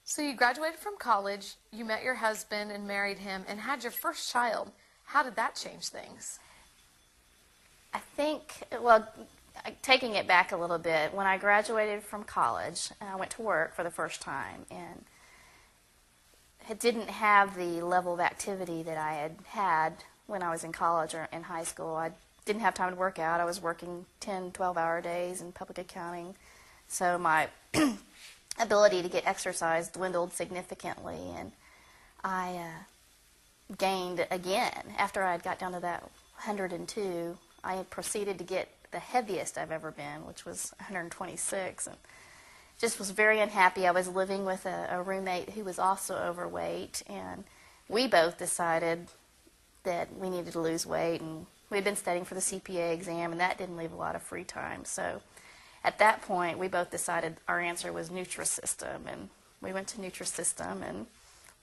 So you graduated from college, you met your husband and married him and had your first child. How did that change things? I think, well, taking it back a little bit, when I graduated from college, I went to work for the first time, and it didn't have the level of activity that I had had when I was in college or in high school. I didn't have time to work out. I was working 10, 12-hour days in public accounting, so my ability to get exercise dwindled significantly, and I gained again. After I had got down to that 102, I had proceeded to get the heaviest I've ever been, which was 126, and just was very unhappy. I was living with a roommate who was also overweight, and we both decided that we needed to lose weight, and we had been studying for the CPA exam, and that didn't leave a lot of free time. So at that point, we both decided our answer was Nutrisystem, and we went to Nutrisystem and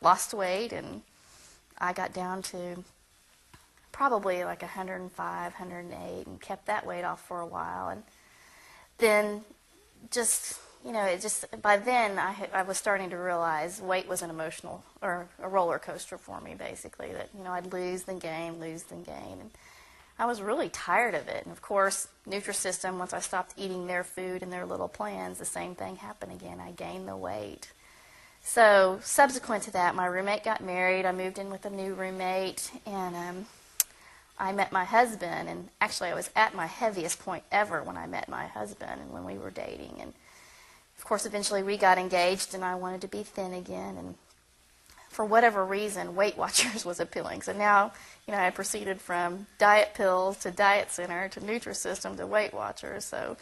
lost weight, and I got down to probably like 105, 108, and kept that weight off for a while. And then just, by then I was starting to realize weight was an emotional, or a roller coaster for me, basically, that, I'd lose, then gain, lose, then gain. And I was really tired of it. And of course, Nutrisystem, once I stopped eating their food and their little plans, the same thing happened again. I gained the weight. So subsequent to that, my roommate got married. I moved in with a new roommate, and I met my husband. And actually, I was at my heaviest point ever when I met my husband and when we were dating. And of course, eventually we got engaged, and I wanted to be thin again. And for whatever reason, Weight Watchers was appealing. So now, I proceeded from diet pills to Diet Center to Nutrisystem to Weight Watchers. So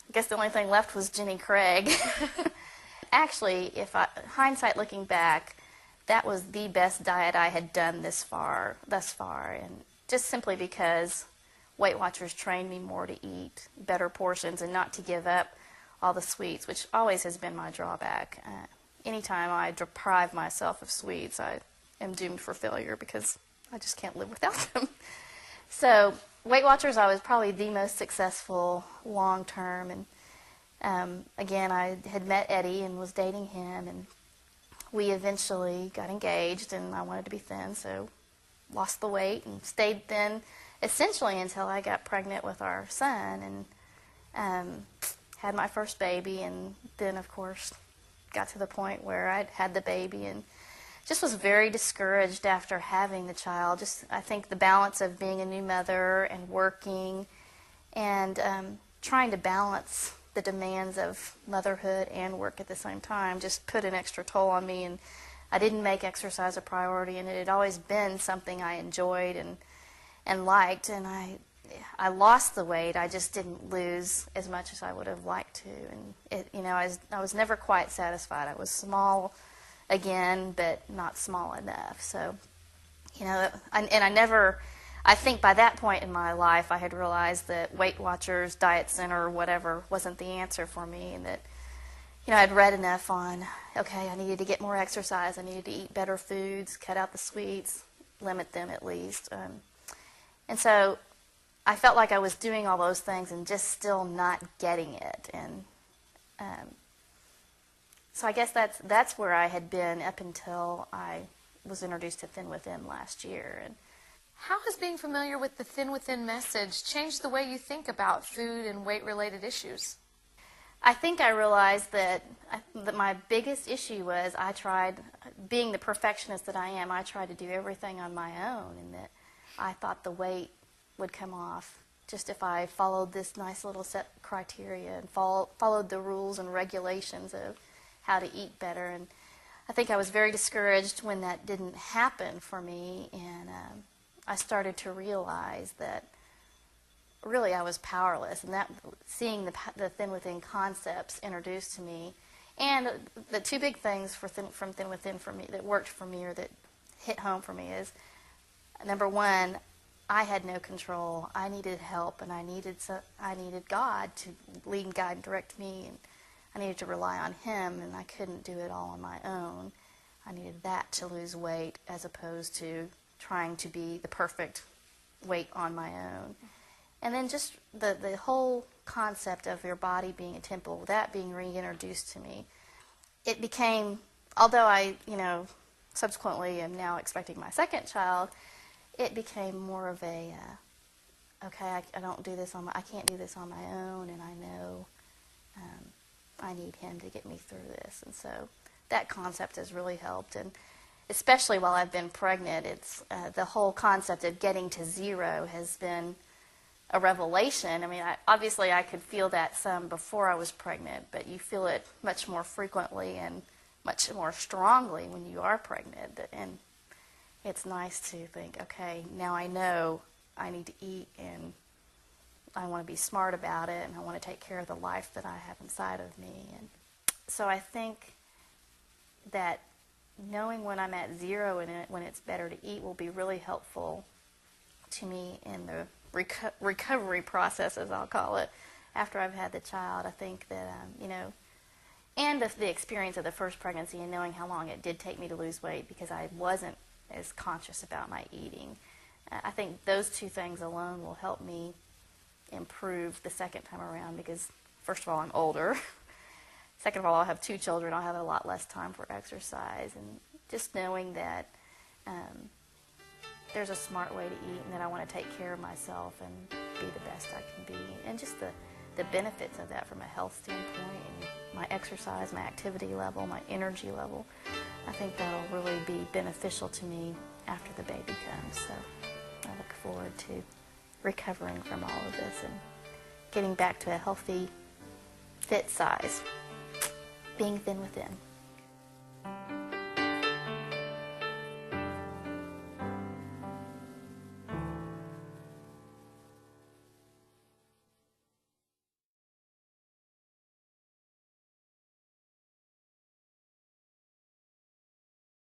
I guess the only thing left was Jenny Craig. Actually, hindsight looking back, that was the best diet I had done thus far, and just simply because Weight Watchers trained me more to eat better portions and not to give up all the sweets, which always has been my drawback. Anytime I deprive myself of sweets, I am doomed for failure because I just can't live without them. So Weight Watchers, I was probably the most successful long term, and again, I had met Eddie and was dating him, and we eventually got engaged, and I wanted to be thin, so lost the weight and stayed thin essentially until I got pregnant with our son and had my first baby, and then, of course, got to the point where I'd had the baby and just was very discouraged after having the child. Just, I think the balance of being a new mother and working and trying to balance the demands of motherhood and work at the same time just put an extra toll on me, and I didn't make exercise a priority, and it had always been something I enjoyed and liked, and I lost the weight. I just didn't lose as much as I would have liked to, and I was never quite satisfied. I was small again, but not small enough. So, I think by that point in my life, I had realized that Weight Watchers, Diet Center, or whatever wasn't the answer for me, and that, I'd read enough on, okay, I needed to get more exercise, I needed to eat better foods, cut out the sweets, limit them at least. And so I felt like I was doing all those things and just still not getting it. And so I guess that's where I had been up until I was introduced to Thin Within last year. And How has being familiar with the Thin Within message changed the way you think about food and weight-related issues? I think I realized that my biggest issue was I tried, being the perfectionist that I am, I tried to do everything on my own, and that I thought the weight would come off just if I followed this nice little set criteria and followed the rules and regulations of how to eat better. And I think I was very discouraged when that didn't happen for me, and I started to realize that really I was powerless, and that seeing the Thin Within concepts introduced to me, and the two big things from Thin Within for me that worked for me or that hit home for me is, number one, I had no control. I needed help, and I needed God to lead and guide and direct me, and I needed to rely on Him, and I couldn't do it all on my own. I needed that to lose weight as opposed to trying to be the perfect weight on my own. And then just the whole concept of your body being a temple, that being reintroduced to me, it became, although I, subsequently am now expecting my second child, it became more of a, okay, I don't do this I can't do this on my own, and I know I need him to get me through this. And so that concept has really helped, and especially while I've been pregnant, it's the whole concept of getting to zero has been a revelation. I mean, obviously I could feel that some before I was pregnant, but you feel it much more frequently and much more strongly when you are pregnant. And it's nice to think, okay, now I know I need to eat, and I want to be smart about it, and I want to take care of the life that I have inside of me. And so I think that knowing when I'm at zero and when it's better to eat will be really helpful to me in the recovery process, as I'll call it, after I've had the child. I think that, and the experience of the first pregnancy and knowing how long it did take me to lose weight because I wasn't as conscious about my eating. I think those two things alone will help me improve the second time around because, first of all, I'm older. Second of all, I'll have 2 children. I'll have a lot less time for exercise. And just knowing that there's a smart way to eat and that I want to take care of myself and be the best I can be. And just the benefits of that from a health standpoint and my exercise, my activity level, my energy level, I think that'll really be beneficial to me after the baby comes. So I look forward to recovering from all of this and getting back to a healthy, fit size, being thin within.